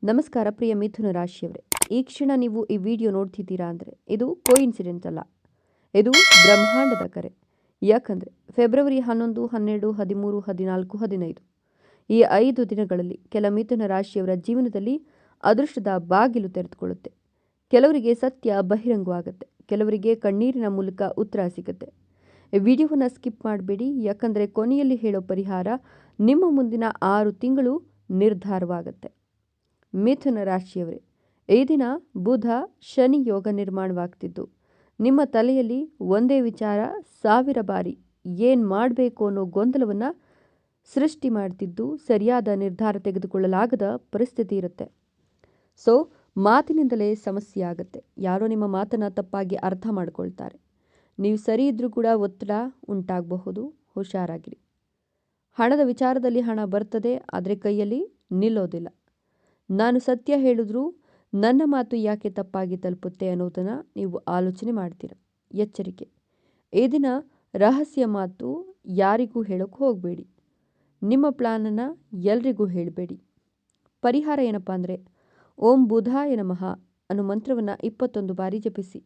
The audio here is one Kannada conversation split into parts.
ನಮಸ್ಕಾರ ಪ್ರಿಯ ಮಿಥುನ ರಾಶಿಯವರೇ, ಈ ಕ್ಷಣ ನೀವು ಈ ವಿಡಿಯೋ ನೋಡ್ತಿದ್ದೀರಾ ಅಂದರೆ ಇದು ಕೋಇನ್ಸಿಡೆಂಟ್ ಅಲ್ಲ, ಇದು ಬ್ರಹ್ಮಾಂಡದ ಕರೆ. ಯಾಕಂದರೆ ಫೆಬ್ರವರಿ 11, 12, 13, 14, 15 ಈ 5 ದಿನಗಳಲ್ಲಿ ಕೆಲ ಮಿಥುನ ರಾಶಿಯವರ ಜೀವನದಲ್ಲಿ ಅದೃಷ್ಟದ ಬಾಗಿಲು ತೆರೆದುಕೊಳ್ಳುತ್ತೆ. ಕೆಲವರಿಗೆ ಸತ್ಯ ಬಹಿರಂಗವಾಗುತ್ತೆ, ಕೆಲವರಿಗೆ ಕಣ್ಣೀರಿನ ಮೂಲಕ ಉತ್ತರ ಸಿಗುತ್ತೆ. ಈ ವಿಡಿಯೋವನ್ನು ಸ್ಕಿಪ್ ಮಾಡಬೇಡಿ, ಯಾಕಂದರೆ ಕೊನೆಯಲ್ಲಿ ಹೇಳೋ ಪರಿಹಾರ ನಿಮ್ಮ ಮುಂದಿನ 6 ತಿಂಗಳು ನಿರ್ಧಾರವಾಗುತ್ತೆ. ಮಿಥುನ ರಾಶಿಯವರೇ, ಈ ದಿನ ಬುಧ ಶನಿ ಯೋಗ ನಿರ್ಮಾಣವಾಗ್ತಿದ್ದು ನಿಮ್ಮ ತಲೆಯಲ್ಲಿ ಒಂದೇ ವಿಚಾರ 1000 ಬಾರಿ ಏನು ಮಾಡಬೇಕು ಅನ್ನೋ ಗೊಂದಲವನ್ನು ಸೃಷ್ಟಿ ಮಾಡ್ತಿದ್ದು ಸರಿಯಾದ ನಿರ್ಧಾರ ತೆಗೆದುಕೊಳ್ಳಲಾಗದ ಪರಿಸ್ಥಿತಿ ಇರುತ್ತೆ. ಸೊ ಮಾತಿನಿಂದಲೇ ಸಮಸ್ಯೆ ಆಗುತ್ತೆ. ಯಾರೋ ನಿಮ್ಮ ಮಾತನ್ನು ತಪ್ಪಾಗಿ ಅರ್ಥ ಮಾಡ್ಕೊಳ್ತಾರೆ. ನೀವು ಸರಿ ಇದ್ರೂ ಕೂಡ ಒತ್ತಡ ಉಂಟಾಗಬಹುದು, ಹುಷಾರಾಗಿರಿ. ಹಣದ ವಿಚಾರದಲ್ಲಿ ಹಣ ಬರ್ತದೆ, ಆದರೆ ಕೈಯಲ್ಲಿ ನಿಲ್ಲೋದಿಲ್ಲ. ನಾನು ಸತ್ಯ ಹೇಳಿದ್ರೂ ನನ್ನ ಮಾತು ಯಾಕೆ ತಪ್ಪಾಗಿ ತಲುಪುತ್ತೆ ಅನ್ನೋದನ್ನು ನೀವು ಆಲೋಚನೆ ಮಾಡ್ತೀರ. ಎಚ್ಚರಿಕೆ, ಈ ದಿನ ರಹಸ್ಯ ಮಾತು ಯಾರಿಗೂ ಹೇಳೋಕ್ಕೆ ಹೋಗಬೇಡಿ. ನಿಮ್ಮ ಪ್ಲಾನನ್ನು ಎಲ್ರಿಗೂ ಹೇಳಬೇಡಿ. ಪರಿಹಾರ ಏನಪ್ಪ ಅಂದರೆ ಓಂ ಬುಧಾಯ ನಮಃ ಅನ್ನೋ ಮಂತ್ರವನ್ನು 21 ಬಾರಿ ಜಪಿಸಿ.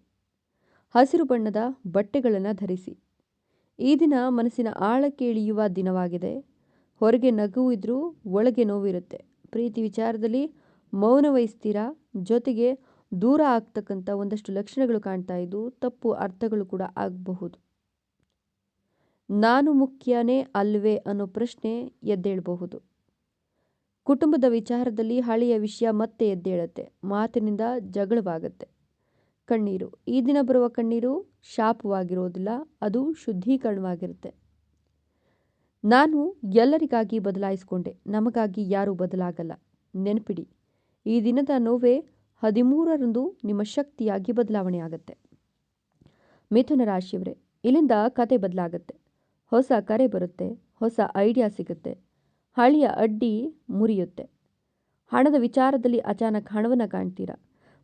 ಹಸಿರು ಬಣ್ಣದ ಬಟ್ಟೆಗಳನ್ನು ಧರಿಸಿ. ಈ ದಿನ ಮನಸ್ಸಿನ ಆಳಕ್ಕೆ ಇಳಿಯುವ ದಿನವಾಗಿದೆ. ಹೊರಗೆ ನಗು ಇದ್ರೂ ಒಳಗೆ ನೋವಿರುತ್ತೆ. ಪ್ರೀತಿ ವಿಚಾರದಲ್ಲಿ ಮೌನ ವಹಿಸ್ತೀರಾ, ಜೊತೆಗೆ ದೂರ ಆಗ್ತಕ್ಕಂಥ ಒಂದಷ್ಟು ಲಕ್ಷಣಗಳು ಕಾಣ್ತಾ ಇದ್ದು ತಪ್ಪು ಅರ್ಥಗಳು ಕೂಡ ಆಗಬಹುದು. ನಾನು ಮುಖ್ಯನೇ ಅಲ್ವೇ ಅನ್ನೋ ಪ್ರಶ್ನೆ ಎದ್ದೇಳಬಹುದು. ಕುಟುಂಬದ ವಿಚಾರದಲ್ಲಿ ಹಳೆಯ ವಿಷಯ ಮತ್ತೆ ಎದ್ದೇಳುತ್ತೆ. ಮಾತಿನಿಂದ ಜಗಳವಾಗುತ್ತೆ. ಕಣ್ಣೀರು, ಈ ದಿನ ಬರುವ ಕಣ್ಣೀರು ಶಾಪವಾಗಿರೋದಿಲ್ಲ, ಅದು ಶುದ್ಧೀಕರಣವಾಗಿರುತ್ತೆ. ನಾನು ಎಲ್ಲರಿಗಾಗಿ ಬದಲಾಯಿಸಿಕೊಂಡೆ, ನಮಗಾಗಿ ಯಾರೂ ಬದಲಾಗಲ್ಲ. ನೆನಪಿಡಿ, ಈ ದಿನದ ನೋವೇ 13ರಂದು ನಿಮ್ಮ ಶಕ್ತಿಯಾಗಿ ಬದಲಾವಣೆ ಆಗುತ್ತೆ. ಮಿಥುನ ರಾಶಿಯವರೇ, ಇಲ್ಲಿಂದ ಕತೆ ಬದಲಾಗುತ್ತೆ. ಹೊಸ ಕರೆ ಬರುತ್ತೆ, ಹೊಸ ಐಡಿಯಾ ಸಿಗುತ್ತೆ, ಹಳೆಯ ಅಡ್ಡಿ ಮುರಿಯುತ್ತೆ. ಹಣದ ವಿಚಾರದಲ್ಲಿ ಅಚಾನಕ್ ಹಣವನ್ನು ಕಾಣ್ತೀರಾ.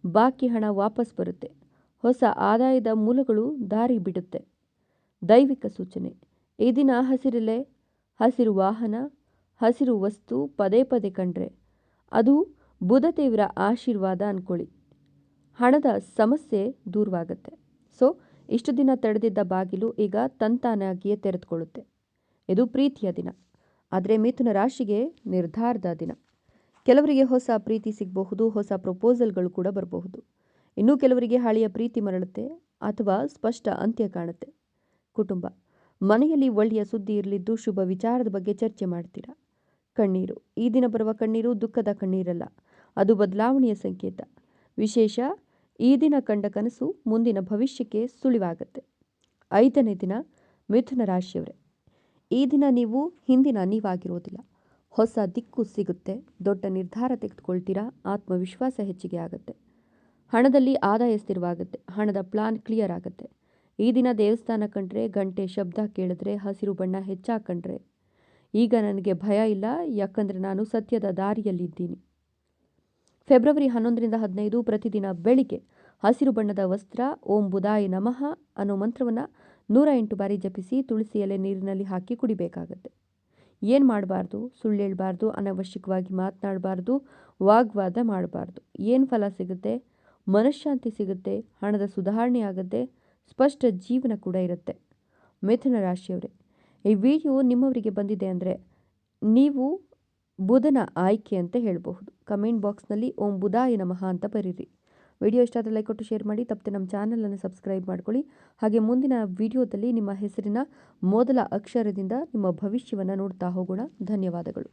ಬಾಕಿ ಹಣ ವಾಪಸ್ ಬರುತ್ತೆ. ಹೊಸ ಆದಾಯದ ಮೂಲಗಳು ದಾರಿ ಬಿಡುತ್ತೆ. ದೈವಿಕ ಸೂಚನೆ, ಈ ದಿನ ಹಸಿರೆಲೆ, ಹಸಿರು ವಾಹನ, ಹಸಿರು ವಸ್ತು ಪದೇ ಪದೇ ಕಂಡ್ರೆ ಅದು ಬುಧದೇವರ ಆಶೀರ್ವಾದ ಅಂದ್ಕೊಳ್ಳಿ. ಹಣದ ಸಮಸ್ಯೆ ದೂರವಾಗುತ್ತೆ. ಸೊ ಇಷ್ಟು ದಿನ ತಡೆದಿದ್ದ ಬಾಗಿಲು ಈಗ ತಂತಾನಾಗಿಯೇ ತೆರೆದುಕೊಳ್ಳುತ್ತೆ. ಇದು ಪ್ರೀತಿಯ ದಿನ, ಆದರೆ ಮಿಥುನ ರಾಶಿಗೆ ನಿರ್ಧಾರದ ದಿನ. ಕೆಲವರಿಗೆ ಹೊಸ ಪ್ರೀತಿ ಸಿಗಬಹುದು, ಹೊಸ ಪ್ರಪೋಸಲ್ಗಳು ಕೂಡ ಬರಬಹುದು. ಇನ್ನೂ ಕೆಲವರಿಗೆ ಹಳೆಯ ಪ್ರೀತಿ ಮರಳುತ್ತೆ ಅಥವಾ ಸ್ಪಷ್ಟ ಅಂತ್ಯ ಕಾಣುತ್ತೆ. ಕುಟುಂಬ, ಮನೆಯಲ್ಲಿ ಒಳ್ಳೆಯ ಸುದ್ದಿ ಇರಲಿದ್ದು ಶುಭ ವಿಚಾರದ ಬಗ್ಗೆ ಚರ್ಚೆ ಮಾಡ್ತೀರಾ. ಕಣ್ಣೀರು, ಈ ದಿನ ಬರುವ ಕಣ್ಣೀರು ದುಃಖದ ಕಣ್ಣೀರಲ್ಲ, ಅದು ಬದಲಾವಣೆಯ ಸಂಕೇತ. ವಿಶೇಷ, ಈ ದಿನ ಕಂಡ ಕನಸು ಮುಂದಿನ ಭವಿಷ್ಯಕ್ಕೆ ಸುಳಿವಾಗುತ್ತೆ. 5ನೇ ದಿನ ಮಿಥುನ ರಾಶಿಯವರೇ, ಈ ದಿನ ನೀವು ಹಿಂದಿನ ನೀವಾಗಿರೋದಿಲ್ಲ. ಹೊಸ ದಿಕ್ಕು ಸಿಗುತ್ತೆ, ದೊಡ್ಡ ನಿರ್ಧಾರ ತೆಗೆದುಕೊಳ್ತೀರಾ, ಆತ್ಮವಿಶ್ವಾಸ ಹೆಚ್ಚಿಗೆ ಆಗುತ್ತೆ. ಹಣದಲ್ಲಿ ಆದಾಯ ಸ್ಥಿರವಾಗುತ್ತೆ, ಹಣದ ಪ್ಲಾನ್ ಕ್ಲಿಯರ್ ಆಗುತ್ತೆ. ಈ ದಿನ ದೇವಸ್ಥಾನ ಕಂಡ್ರೆ, ಗಂಟೆ ಶಬ್ದ ಕೇಳಿದ್ರೆ, ಹಸಿರು ಬಣ್ಣ ಹೆಚ್ಚಾಕೊಂಡ್ರೆ ಈಗ ನನಗೆ ಭಯ ಇಲ್ಲ, ಯಾಕಂದರೆ ನಾನು ಸತ್ಯದ ದಾರಿಯಲ್ಲಿದ್ದೀನಿ. ಫೆಬ್ರವರಿ 11ರಿಂದ 15 ಪ್ರತಿದಿನ ಬೆಳಿಗ್ಗೆ ಹಸಿರು ಬಣ್ಣದ ವಸ್ತ್ರ ಓಂ ಬುಧಾಯ ನಮಃ ಅನ್ನೋ ಮಂತ್ರವನ್ನು 108 ಬಾರಿ ಜಪಿಸಿ ತುಳಸಿ ಎಲೆ ನೀರಿನಲ್ಲಿ ಹಾಕಿ ಕುಡಿಬೇಕಾಗತ್ತೆ. ಏನು ಮಾಡಬಾರ್ದು, ಸುಳ್ಳು ಹೇಳಬಾರ್ದು, ಅನವಶ್ಯಕವಾಗಿ ಮಾತನಾಡಬಾರ್ದು, ವಾಗ್ವಾದ ಮಾಡಬಾರ್ದು. ಏನು ಫಲ ಸಿಗುತ್ತೆ? ಮನಃಶಾಂತಿ ಸಿಗುತ್ತೆ, ಹಣದ ಸುಧಾರಣೆ ಆಗುತ್ತೆ, ಸ್ಪಷ್ಟ ಜೀವನ ಕೂಡ ಇರುತ್ತೆ. ಮಿಥುನ ರಾಶಿಯವರೇ, ಈ ವಿಡಿಯೋ ನಿಮ್ಮವರಿಗೆ ಬಂದಿದೆ ಅಂದರೆ ನೀವು ಬುಧನ ಆಯ್ಕೆ ಅಂತ ಹೇಳಬಹುದು. ಕಮೆಂಟ್ ಬಾಕ್ಸ್ನಲ್ಲಿ ಓಂ ಬುಧಾಯ ನಮಃ ಅಂತ ಬರೀರಿ. ವಿಡಿಯೋ ಇಷ್ಟ ಆದರೆ ಲೈಕ್ ಕೊಟ್ಟು ಶೇರ್ ಮಾಡಿ. ತಪ್ಪದೆ ನಮ್ಮ ಚಾನಲನ್ನು ಸಬ್ಸ್ಕ್ರೈಬ್ ಮಾಡ್ಕೊಳ್ಳಿ. ಹಾಗೆ ಮುಂದಿನ ವಿಡಿಯೋದಲ್ಲಿ ನಿಮ್ಮ ಹೆಸರಿನ ಮೊದಲ ಅಕ್ಷರದಿಂದ ನಿಮ್ಮ ಭವಿಷ್ಯವನ್ನು ನೋಡ್ತಾ ಹೋಗೋಣ. ಧನ್ಯವಾದಗಳು.